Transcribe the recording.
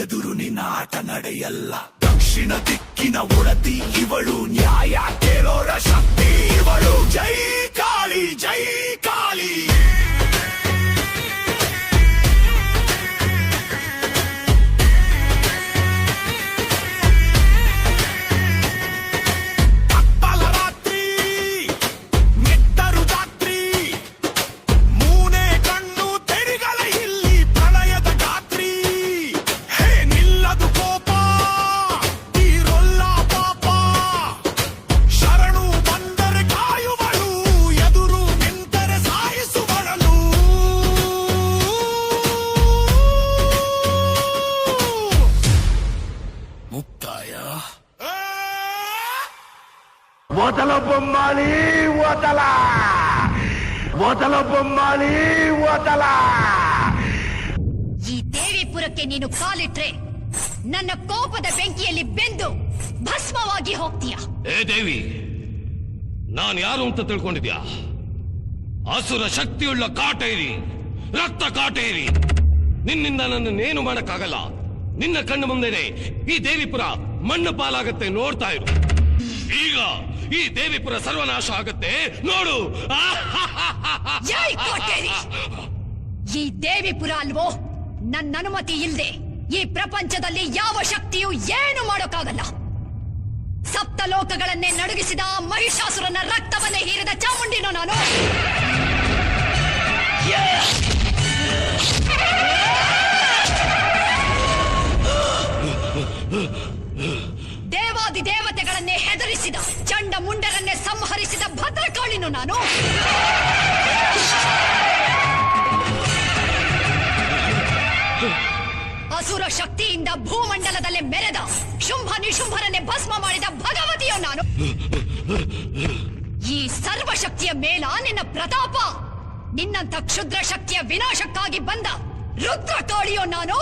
ಎದುರು ನಿನ್ನ ಆಟ ನಡೆಯಲ್ಲ. ದಕ್ಷಿಣ ದಿಕ್ಕಿನ ಒಡತಿ ಇವಳು, ನ್ಯಾಯ ಕೇಳೋರ ಶಕ್ತಿ ಇವಳು. ಜೈ ಕಾಳಿ ಜೈ ಕಾಳಿ. ಓದಲ ಬೊಮ್ಮಾಳಿ ಓದಲ, ಓದಲ ಬೊಮ್ಮಾಳಿ ಓದಲ. ಈ ದೇವಿಪುರಕ್ಕೆ ನೀನು ಕಾಲಿಟ್ರೆ ನನ್ನ ಕೋಪದ ಬೆಂಕಿಯಲ್ಲಿ ಬೆಂದು ಭಸ್ಮವಾಗಿ ಹೋಗ್ತೀಯ. ಏ ದೇವಿ, ನಾನು ಯಾರು ಅಂತ ತಿಳ್ಕೊಂಡಿದ್ಯಾ? ಅಸುರ ಶಕ್ತಿಯುಳ್ಳ ಕಾಟೇರಿ, ರಕ್ತ ಕಾಟೇರಿ. ನಿನ್ನಿಂದ ನನ್ನನ್ನೇನು ಮಾಡಕ್ಕಾಗಲ್ಲ. ನಿನ್ನ ಕಣ್ಣು ಮುಂದೆನೆ ಈ ದೇವಿಪುರ ಮಣ್ಣು ಪಾಲಾಗತ್ತೆ, ನೋಡ್ತಾ ಇರು. ಈಗ ಈ ದೇವಿಪುರ ಸರ್ವನಾಶ ಆಗತ್ತೆ, ನೋಡು. ಜೈ ಕೋಟೇರಿ. ಈ ದೇವಿಪುರ ಅಲ್ವೋ, ನನ್ನ ಅನುಮತಿ ಇಲ್ಲದೆ ಈ ಪ್ರಪಂಚದಲ್ಲಿ ಯಾವ ಶಕ್ತಿಯೂ ಏನು ಮಾಡೋಕ್ಕಾಗಲ್ಲ. ಸಪ್ತ ಲೋಕಗಳನ್ನೇ ನಡುಗಿಸಿದ ಮಹಿಷಾಸುರನ ರಕ್ತವನ್ನೇ ಹೀರಿದ ಚಾಮುಂಡಿನೋ ನಾನು. ದೇವಾದಿ ದೇವತೆಗಳನ್ನೇ ಹೆದರಿಸಿದ ಚಂಡ ಮುಂಡರನ್ನೇ ಸಂಹರಿಸಿದ ಭದ್ರಕಾಳಿನೋ ನಾನು. ಅಸುರ ಶಕ್ತಿಯಿಂದ ಭೂಮಂಡಲದಲ್ಲೇ ಮೆರೆದ ಶುಂಭ ನಿಶುಂಭರನ್ನೇ ಭಸ್ಮ ಮಾಡಿದ ಭಗವತಿಯೋ ನಾನು. ಈ ಸರ್ವಶಕ್ತಿಯ ಮೇಲ ನಿನ್ನ ಪ್ರತಾಪ, ನಿನ್ನಂತ ಕ್ಷುದ್ರ ಶಕ್ತಿಯ ವಿನಾಶಕ್ಕಾಗಿ ಬಂದ ರುದ್ರ ಕಾಳಿಯೋ ನಾನು.